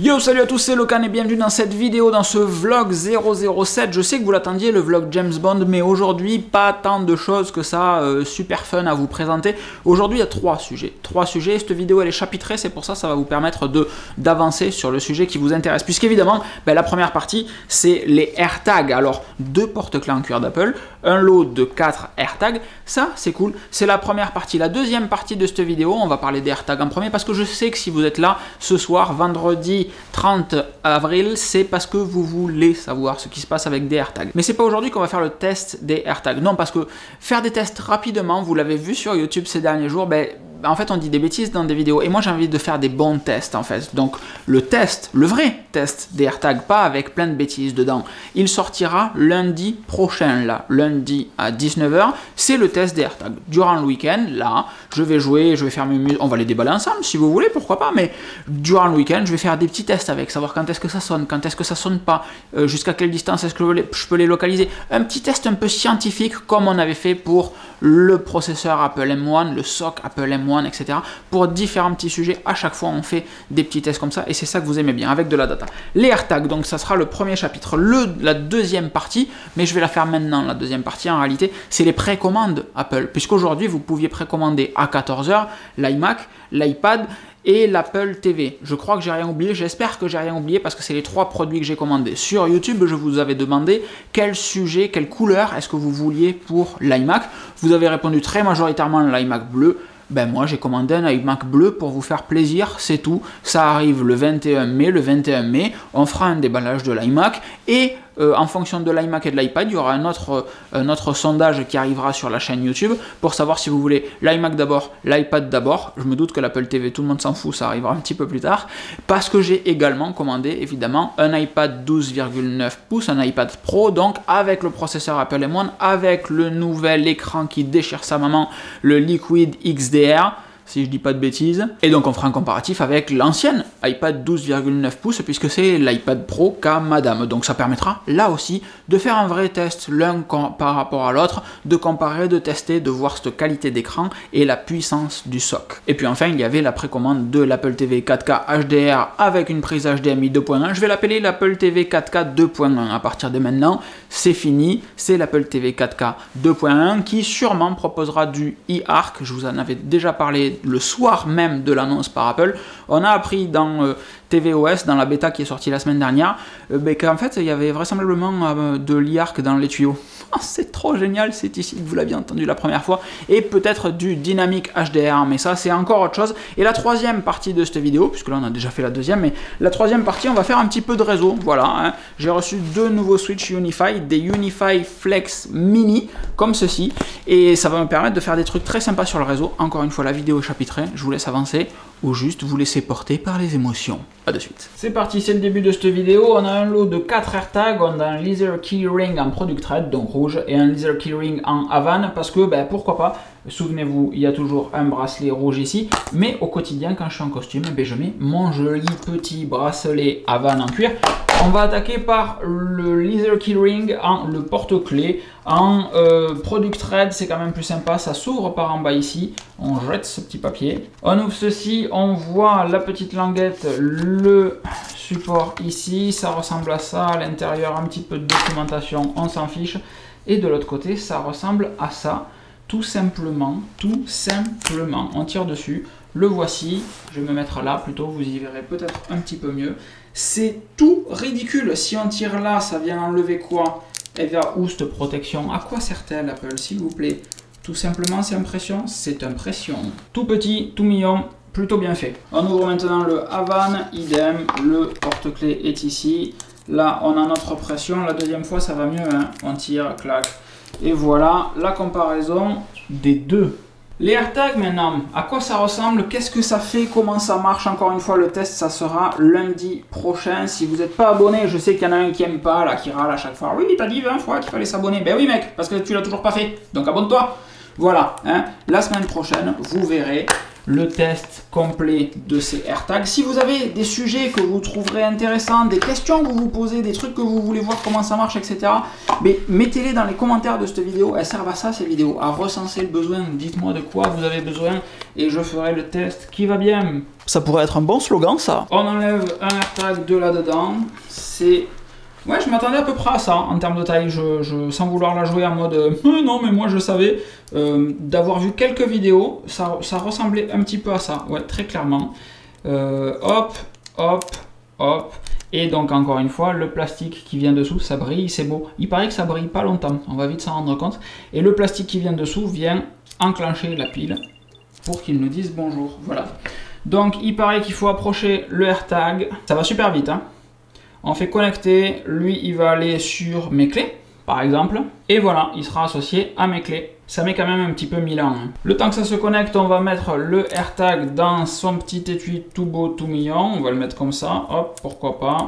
Yo, salut à tous, c'est Locan et bienvenue dans cette vidéo, dans ce vlog 007. Je sais que vous l'attendiez, le vlog James Bond, mais aujourd'hui, pas tant de choses que ça, super fun à vous présenter. Aujourd'hui, il y a trois sujets. Cette vidéo, elle est chapitrée, c'est pour ça ça va vous permettre d'avancer sur le sujet qui vous intéresse. Puisqu'évidemment, la première partie, c'est les AirTags. Alors, 2 porte-clés en cuir d'Apple, un lot de 4 AirTags. Ça, c'est cool. C'est la première partie. La deuxième partie de cette vidéo, on va parler des AirTags en premier, parce que je sais que si vous êtes là ce soir, vendredi 30 avril, c'est parce que vous voulez savoir ce qui se passe avec des AirTags. Mais c'est pas aujourd'hui qu'on va faire le test des AirTags. Non, parce que faire des tests rapidement, vous l'avez vu sur YouTube ces derniers jours, en fait on dit des bêtises dans des vidéos et moi j'ai envie de faire des bons tests en fait. Donc le test, le vrai test des AirTags, pas avec plein de bêtises dedans, il sortira lundi prochain là, lundi à 19 h, c'est le test des AirTags. Durant le week-end, là, je vais jouer, je vais faire mes musiques, on va les déballer ensemble si vous voulez, pourquoi pas, mais durant le week-end, je vais faire des petits tests avec, savoir quand est-ce que ça sonne, quand est-ce que ça sonne pas, jusqu'à quelle distance est-ce que je peux les localiser. Un petit test un peu scientifique comme on avait fait pour le processeur Apple M1, le SoC Apple M1, etc. Pour différents petits sujets, à chaque fois on fait des petits tests comme ça et c'est ça que vous aimez bien, avec de la data. Les AirTags, donc ça sera le premier chapitre. La deuxième partie, mais je vais la faire maintenant, la deuxième partie en réalité, c'est les précommandes Apple, puisqu'aujourd'hui vous pouviez précommander à 14 h l'iMac, l'iPad et l'Apple TV. Je crois que j'ai rien oublié, j'espère que j'ai rien oublié parce que c'est les 3 produits que j'ai commandés. Sur YouTube, je vous avais demandé quel sujet, quelle couleur est-ce que vous vouliez pour l'iMac. Vous avez répondu très majoritairement l'iMac bleu. Moi j'ai commandé un iMac bleu pour vous faire plaisir, c'est tout. Ça arrive le 21 mai. Le 21 mai, on fera un déballage de l'iMac et en fonction de l'iMac et de l'iPad, il y aura un autre sondage qui arrivera sur la chaîne YouTube pour savoir si vous voulez l'iMac d'abord, l'iPad d'abord. Je me doute que l'Apple TV, tout le monde s'en fout, ça arrivera un petit peu plus tard. Parce que j'ai également commandé évidemment un iPad 12,9 pouces, un iPad Pro, donc avec le processeur Apple M1, avec le nouvel écran qui déchire sa maman, le Liquid XDR. Si je dis pas de bêtises. Et donc on fera un comparatif avec l'ancienne iPad 12,9 pouces puisque c'est l'iPad Pro qu'a madame. Donc ça permettra là aussi de faire un vrai test l'un par rapport à l'autre, de comparer, de tester, de voir cette qualité d'écran et la puissance du SoC. Et puis enfin il y avait la précommande de l'Apple TV 4K HDR avec une prise HDMI 2.1. Je vais l'appeler l'Apple TV 4K 2.1 à partir de maintenant. C'est fini, c'est l'Apple TV 4K 2.1 qui sûrement proposera du eARC. Je vous en avais déjà parlé le soir même de l'annonce par Apple. On a appris dans tvOS, dans la bêta qui est sortie la semaine dernière, qu'en fait il y avait vraisemblablement de l'eARC dans les tuyaux. C'est trop génial, c'est ici que vous l'aviez entendu la première fois, et peut-être du Dynamic HDR, mais ça c'est encore autre chose. Et la troisième partie de cette vidéo, puisque là on a déjà fait la deuxième, mais la troisième partie on va faire un petit peu de réseau, voilà, j'ai reçu 2 nouveaux Switch Unify, des Unify Flex Mini, comme ceci, et ça va me permettre de faire des trucs très sympas sur le réseau. Encore une fois la vidéo est chapitrée, je vous laisse avancer, ou juste vous laisser porter par les émotions. A de suite. C'est parti, c'est le début de cette vidéo. On a un lot de 4 AirTags, on a un Laser Keyring en Product Red, donc rouge, et un Laser Keyring en Havane, parce que, pourquoi pas, souvenez-vous, il y a toujours un bracelet rouge ici, mais au quotidien, quand je suis en costume, je mets mon joli petit bracelet Havane en cuir. On va attaquer par le Laser Keyring en le porte-clés en Product Red, c'est quand même plus sympa, ça s'ouvre par en bas ici, on jette ce petit papier, on ouvre ceci, on voit la petite languette, le support ici, ça ressemble à ça, à l'intérieur un petit peu de documentation, on s'en fiche, et de l'autre côté ça ressemble à ça, tout simplement, on tire dessus, le voici, je vais me mettre là plutôt, vous y verrez peut-être un petit peu mieux. C'est tout ridicule, si on tire là, ça vient enlever quoi? Et vers où cette protection? À quoi sert-elle Apple, s'il vous plaît? Tout simplement, c'est impression, c'est impression. Tout petit, tout mignon, plutôt bien fait. On ouvre maintenant le Havane, idem, le porte-clés est ici. Là, on a notre pression, la deuxième fois ça va mieux, on tire, clac. Et voilà la comparaison des deux. Les AirTags maintenant, à quoi ça ressemble, qu'est-ce que ça fait, comment ça marche? Encore une fois, le test, ça sera lundi prochain. Si vous n'êtes pas abonné, je sais qu'il y en a un qui n'aime pas, là, qui râle à chaque fois. Oui, t'as dit 20 fois qu'il fallait s'abonner. Ben oui mec, parce que tu l'as toujours pas fait, donc abonne-toi. Voilà, la semaine prochaine, vous verrez le test complet de ces AirTags. Si vous avez des sujets que vous trouverez intéressants, des questions que vous vous posez, des trucs que vous voulez voir comment ça marche, etc., mais mettez-les dans les commentaires de cette vidéo. Elles servent à ça, ces vidéos, à recenser le besoin. Dites-moi de quoi vous avez besoin et je ferai le test qui va bien. Ça pourrait être un bon slogan, ça. On enlève un AirTag de là-dedans. C'est... Ouais, je m'attendais à peu près à ça en termes de taille, sans vouloir la jouer en mode non, mais moi je savais, d'avoir vu quelques vidéos, ça ressemblait un petit peu à ça, ouais, très clairement. Hop, hop, hop, et donc encore une fois, le plastique qui vient dessous, ça brille, c'est beau. Il paraît que ça brille pas longtemps, on va vite s'en rendre compte. Et le plastique qui vient dessous vient enclencher la pile pour qu'il nous dise bonjour, voilà. Donc il paraît qu'il faut approcher le AirTag, ça va super vite, hein. On fait connecter, lui il va aller sur mes clés, par exemple, et voilà, il sera associé à mes clés. Ça met quand même un petit peu 1000 ans. Hein. Le temps que ça se connecte, on va mettre le AirTag dans son petit étui tout beau, tout mignon. On va le mettre comme ça, hop, pourquoi pas.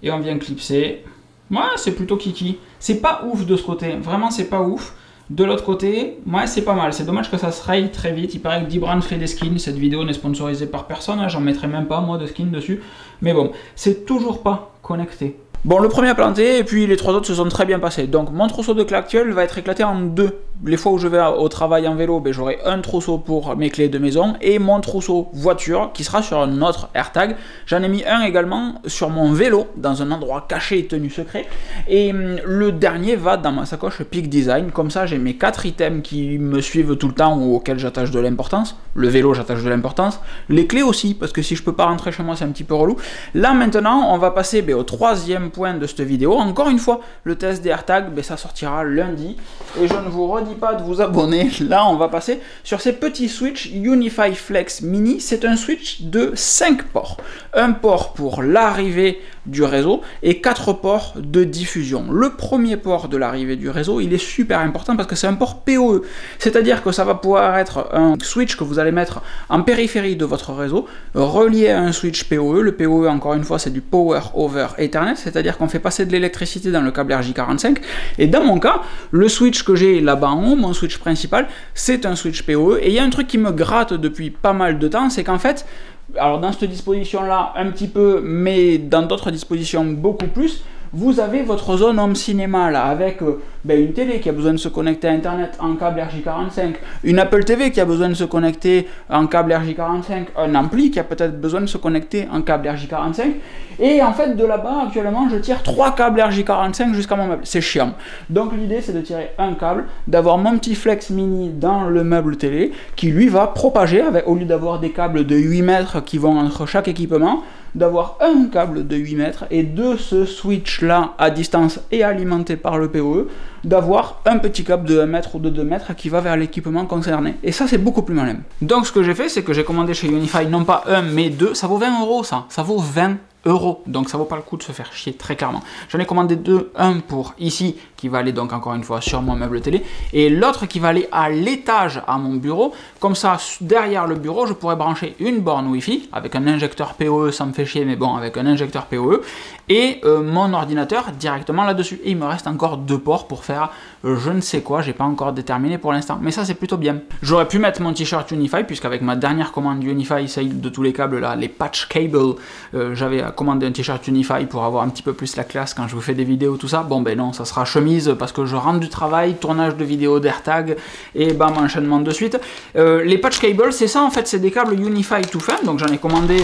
Et on vient clipser. Ouais, c'est plutôt kiki. C'est pas ouf de ce côté, vraiment c'est pas ouf. De l'autre côté, ouais, c'est pas mal. C'est dommage que ça se raye très vite. Il paraît que Dbrand fait des skins. Cette vidéo n'est sponsorisée par personne. Hein. J'en mettrai même pas, moi, de skins dessus. Mais bon, c'est toujours pas connecté. Bon, le premier a planté et puis les trois autres se sont très bien passés. Donc, mon trousseau de clés actuel va être éclaté en deux. Les fois où je vais au travail en vélo, ben, j'aurai un trousseau pour mes clés de maison et mon trousseau voiture qui sera sur un autre AirTag. J'en ai mis un également sur mon vélo dans un endroit caché et tenu secret. Et le dernier va dans ma sacoche Peak Design. Comme ça, j'ai mes 4 items qui me suivent tout le temps ou auxquels j'attache de l'importance. Le vélo, j'attache de l'importance. Les clés aussi, parce que si je peux pas rentrer chez moi, c'est un petit peu relou. Là, maintenant, on va passer au troisième point de cette vidéo. Encore une fois, le test des AirTags, ça sortira lundi. Et je ne vous redis pas de vous abonner. Là, on va passer sur ces petits switch Unify Flex Mini. C'est un switch de 5 ports. Un port pour l'arrivée du réseau et 4 ports de diffusion. Le premier port de l'arrivée du réseau, il est super important parce que c'est un port PoE. C'est-à-dire que ça va pouvoir être un switch que vous allez mettre en périphérie de votre réseau, relié à un switch PoE. Le PoE, encore une fois, c'est du Power over Ethernet, c'est-à-dire qu'on fait passer de l'électricité dans le câble RJ45. Et dans mon cas, le switch que j'ai là-bas en haut, mon switch principal, c'est un switch PoE. Et il y a un truc qui me gratte depuis pas mal de temps, c'est qu'en fait, alors dans cette disposition-là, un petit peu, mais dans d'autres dispositions, beaucoup plus, vous avez votre zone home cinéma là, avec une télé qui a besoin de se connecter à Internet en câble RJ45, une Apple TV qui a besoin de se connecter en câble RJ45, un ampli qui a peut-être besoin de se connecter en câble RJ45, et en fait de là-bas, actuellement, je tire 3 câbles RJ45 jusqu'à mon meuble. C'est chiant. Donc l'idée, c'est de tirer un câble, d'avoir mon petit Flex Mini dans le meuble télé, qui lui va propager, au lieu d'avoir des câbles de 8 mètres qui vont entre chaque équipement, d'avoir un câble de 8 mètres et de ce switch là à distance et alimenté par le PoE, d'avoir un petit câble de 1 mètre ou de 2 mètres qui va vers l'équipement concerné. Et ça, c'est beaucoup plus malin. Donc ce que j'ai fait, c'est que j'ai commandé chez Unify non pas un mais 2, ça vaut 20 €, ça vaut 20 €, donc ça vaut pas le coup de se faire chier, très clairement. J'en ai commandé 2, un pour ici qui va aller donc encore une fois sur mon meuble télé et l'autre qui va aller à l'étage à mon bureau. Comme ça, derrière le bureau, je pourrais brancher une borne Wi-Fi avec un injecteur PoE, ça me fait chier mais bon, avec un injecteur PoE et mon ordinateur directement là-dessus. Et il me reste encore 2 ports pour faire je ne sais quoi, j'ai pas encore déterminé pour l'instant, mais ça c'est plutôt bien. J'aurais pu mettre mon t-shirt Unify puisqu'avec ma dernière commande Unify, celle de tous les câbles là, les patch cables, j'avais commandé un t-shirt Unify pour avoir un petit peu plus la classe quand je vous fais des vidéos, tout ça. Bon ben non, ça sera chemise parce que je rentre du travail, tournage de vidéos d'AirTag et bam, enchaînement de suite. Les patch cables, c'est ça en fait, c'est des câbles Unify tout fin, donc j'en ai commandé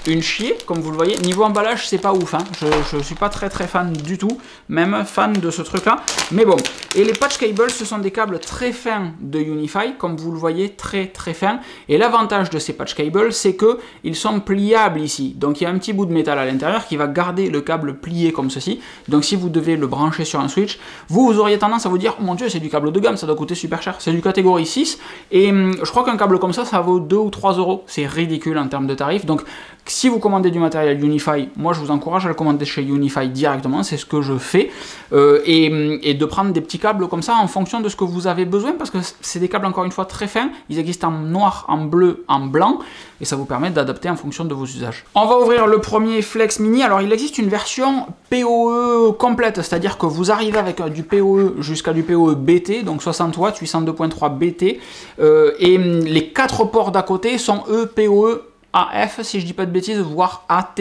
une chier, comme vous le voyez. Niveau emballage, c'est pas ouf, hein. Je suis pas très fan du tout, même fan de ce truc là, mais bon. Et les patch cables, ce sont des câbles très fins de Unify, comme vous le voyez, très fins. Et l'avantage de ces patch cables, c'est que ils sont pliables ici. Donc il y a un petit bout de métal à l'intérieur qui va garder le câble plié comme ceci. Donc si vous devez le brancher sur un switch, vous auriez tendance à vous dire, oh mon dieu, c'est du câble de gamme, ça doit coûter super cher. C'est du catégorie 6. Et je crois qu'un câble comme ça vaut 2 ou 3 €. C'est ridicule en termes de tarifs. Donc Si vous commandez du matériel Unify, moi je vous encourage à le commander chez Unify directement, c'est ce que je fais, et de prendre des petits câbles comme ça en fonction de ce que vous avez besoin, parce que c'est des câbles encore une fois très fins, ils existent en noir, en bleu, en blanc, et ça vous permet d'adapter en fonction de vos usages. On va ouvrir le premier Flex Mini. Alors il existe une version PoE complète, c'est-à-dire que vous arrivez avec du PoE jusqu'à du PoE BT, donc 60 watts, 802.3 BT, et les 4 ports d'à côté sont eux PoE AF, si je dis pas de bêtises, voire AT,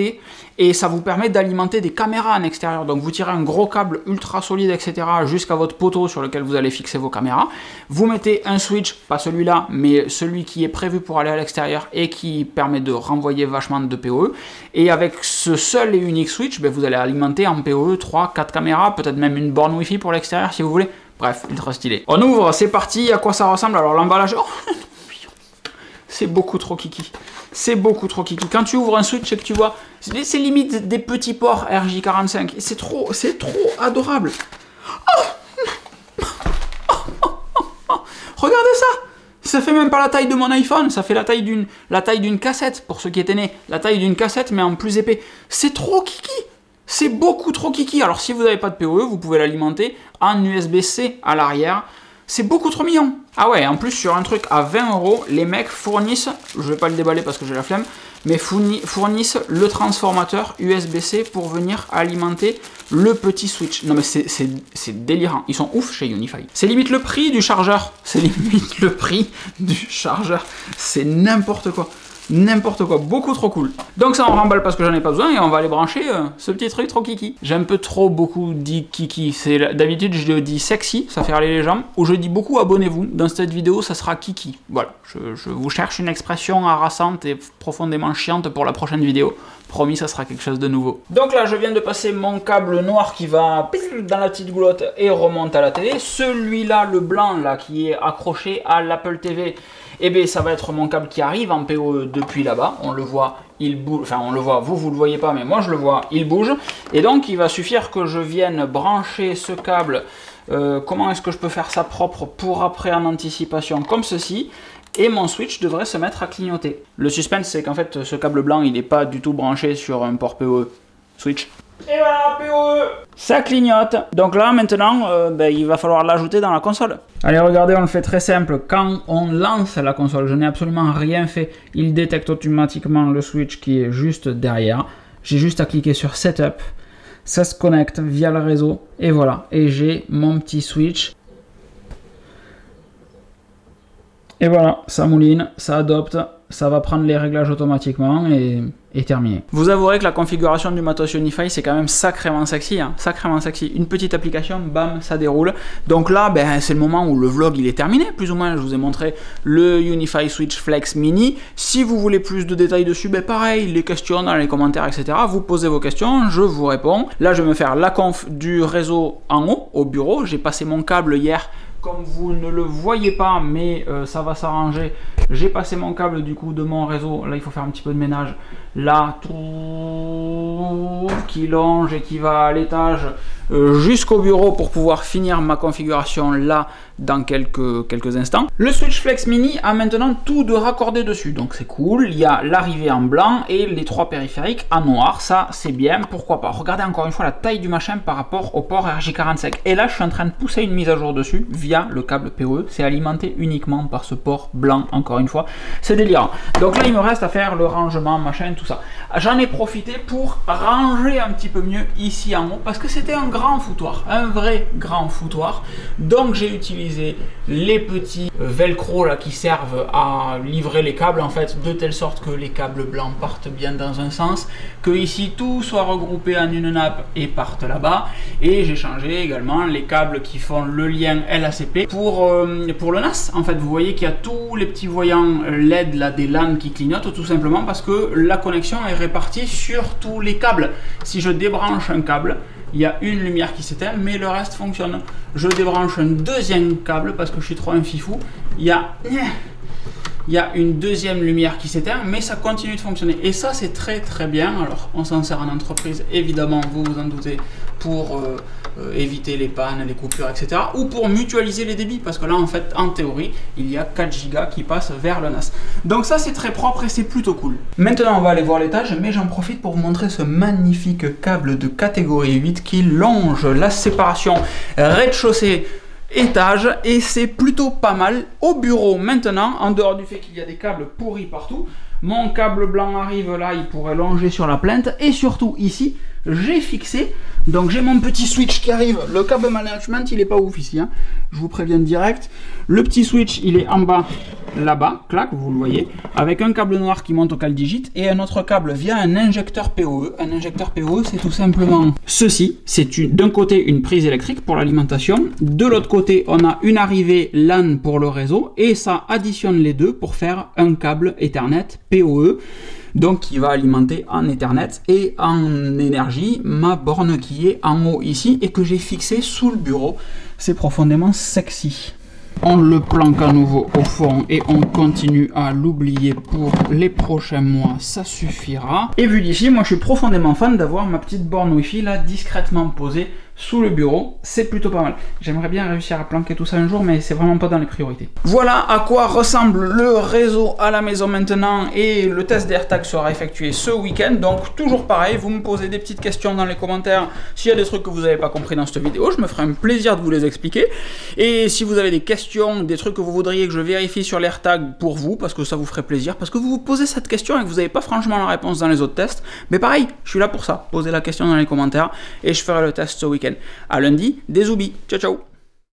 et ça vous permet d'alimenter des caméras en extérieur. Donc vous tirez un gros câble ultra solide, etc., jusqu'à votre poteau sur lequel vous allez fixer vos caméras. Vous mettez un switch, pas celui-là, mais celui qui est prévu pour aller à l'extérieur et qui permet de renvoyer vachement de PoE. Et avec ce seul et unique switch, ben, vous allez alimenter en PoE 3, 4 caméras, peut-être même une borne Wi-Fi pour l'extérieur si vous voulez. Bref, ultra stylé. On ouvre, c'est parti. À quoi ça ressemble? Alors l'emballage... Oh, c'est beaucoup trop kiki. C'est beaucoup trop kiki. Quand tu ouvres un switch et que tu vois, c'est limite des petits ports RJ45. C'est trop adorable. Oh, regardez ça. Ça fait même pas la taille de mon iPhone. Ça fait la taille d'une cassette. Pour ceux qui étaient nés, la taille d'une cassette, mais en plus épais. C'est trop kiki. C'est beaucoup trop kiki. Alors si vous n'avez pas de PoE, vous pouvez l'alimenter en USB-C à l'arrière. C'est beaucoup trop mignon. Ah ouais, en plus sur un truc à 20 €, les mecs fournissent, je vais pas le déballer parce que j'ai la flemme, mais fournissent le transformateur USB-C pour venir alimenter le petit switch. Non mais c'est délirant, ils sont ouf chez Unify. C'est limite le prix du chargeur, c'est limite le prix du chargeur, c'est n'importe quoi. N'importe quoi, beaucoup trop cool. Donc ça on remballe parce que j'en ai pas besoin et on va aller brancher ce petit truc trop kiki. J'ai un peu trop beaucoup dit kiki, d'habitude je dis sexy, ça fait râler les gens, ou je dis beaucoup abonnez-vous, dans cette vidéo ça sera kiki. Voilà, je vous cherche une expression harassante et profondément chiante pour la prochaine vidéo. Promis, ça sera quelque chose de nouveau. Donc là, je viens de passer mon câble noir qui va dans la petite goulotte et remonte à la télé. Celui-là, le blanc, là, qui est accroché à l'Apple TV, eh bien, ça va être mon câble qui arrive en PoE depuis là-bas. On le voit, il bouge. Enfin, on le voit, vous le voyez pas, mais moi, je le vois, il bouge. Et donc, il va suffire que je vienne brancher ce câble. Comment est-ce que je peux faire ça propre pour après en anticipation, comme ceci. Et mon switch devrait se mettre à clignoter. Le suspense, c'est qu'en fait, ce câble blanc, il n'est pas du tout branché sur un port PoE. Switch. Et voilà, PoE. Ça clignote. Donc là, maintenant, il va falloir l'ajouter dans la console. Allez, regardez, on le fait très simple. Quand on lance la console, je n'ai absolument rien fait. Il détecte automatiquement le switch qui est juste derrière. J'ai juste à cliquer sur Setup. Ça se connecte via le réseau. Et voilà. Et j'ai mon petit switch. Et voilà, ça mouline, ça adopte, ça va prendre les réglages automatiquement et terminé. Vous avouerez que la configuration du matos Unify, c'est quand même sacrément sexy, hein, sacrément sexy. Une petite application, bam, ça déroule. Donc là, c'est le moment où le vlog il est terminé, plus ou moins. Je vous ai montré le Unify Switch Flex Mini. Si vous voulez plus de détails dessus, pareil, les questions dans les commentaires, etc. Vous posez vos questions, je vous réponds. Là, je vais me faire la conf du réseau en haut, au bureau. J'ai passé mon câble hier. Comme vous ne le voyez pas, mais ça va s'arranger. J'ai passé mon câble du coup de mon réseau. Là, il faut faire un petit peu de ménage. Là, tout qui longe et qui va à l'étage jusqu'au bureau pour pouvoir finir ma configuration là dans quelques instants. Le Switch Flex Mini a maintenant tout de raccordé dessus, donc c'est cool. Il y a l'arrivée en blanc et les 3 périphériques en noir, ça c'est bien, pourquoi pas. Regardez encore une fois la taille du machin par rapport au port RJ45. Et là je suis en train de pousser une mise à jour dessus via le câble PoE, c'est alimenté uniquement par ce port blanc, encore une fois, c'est délirant. Donc là il me reste à faire le rangement, machin, tout ça. J'en ai profité pour ranger un petit peu mieux ici en haut, parce que c'était un grand foutoir, un vrai grand foutoir. Donc j'ai utilisé les petits velcro là qui servent à livrer les câbles en fait, de telle sorte que les câbles blancs partent bien dans un sens, que ici tout soit regroupé en une nappe et partent là-bas. Et j'ai changé également les câbles qui font le lien LACP pour le NAS. En fait, vous voyez qu'il y a tous les petits voyants LED là, des LAN qui clignotent, tout simplement parce que la connexion est répartie sur tous les câbles. Si je débranche un câble, il y a une lumière qui s'éteint, mais le reste fonctionne. Je débranche un deuxième câble parce que je suis trop un fifou. Il y a une deuxième lumière qui s'éteint, mais ça continue de fonctionner. Et ça, c'est très très bien. Alors, on s'en sert en entreprise, évidemment, vous vous en doutez, pour éviter les pannes, les coupures, etc. ou pour mutualiser les débits, parce que là en fait en théorie il y a 4 Go qui passent vers le NAS. Donc ça c'est très propre et c'est plutôt cool. Maintenant on va aller voir l'étage, mais j'en profite pour vous montrer ce magnifique câble de catégorie 8 qui longe la séparation rez-de-chaussée étage, et c'est plutôt pas mal. Au bureau maintenant, en dehors du fait qu'il y a des câbles pourris partout, mon câble blanc arrive là, il pourrait longer sur la plinthe, et surtout ici j'ai fixé, donc j'ai mon petit switch qui arrive. Le câble management il est pas ouf ici, hein. Je vous préviens direct. Le petit switch il est en bas, là-bas, clac, vous le voyez, avec un câble noir qui monte au CalDigit et un autre câble via un injecteur PoE. Un injecteur PoE c'est tout simplement ceci, c'est d'un côté une prise électrique pour l'alimentation, de l'autre côté on a une arrivée LAN pour le réseau, et ça additionne les deux pour faire un câble Ethernet PoE, donc qui va alimenter en Ethernet et en énergie ma borne qui est en haut ici et que j'ai fixé sous le bureau. C'est profondément sexy. On le planque à nouveau au fond et on continue à l'oublier pour les prochains mois, ça suffira. Et vu d'ici, moi je suis profondément fan d'avoir ma petite borne Wi-Fi là discrètement posée sous le bureau, c'est plutôt pas mal. J'aimerais bien réussir à planquer tout ça un jour, mais c'est vraiment pas dans les priorités. Voilà à quoi ressemble le réseau à la maison maintenant, et le test d'AirTag sera effectué ce week-end. Donc toujours pareil, vous me posez des petites questions dans les commentaires. S'il y a des trucs que vous n'avez pas compris dans cette vidéo, je me ferai un plaisir de vous les expliquer. Et si vous avez des questions, des trucs que vous voudriez que je vérifie sur l'AirTag pour vous, parce que ça vous ferait plaisir, parce que vous vous posez cette question et que vous n'avez pas franchement la réponse dans les autres tests, mais pareil, je suis là pour ça. Posez la question dans les commentaires et je ferai le test ce week-end. À lundi, des zoubis. Ciao ciao.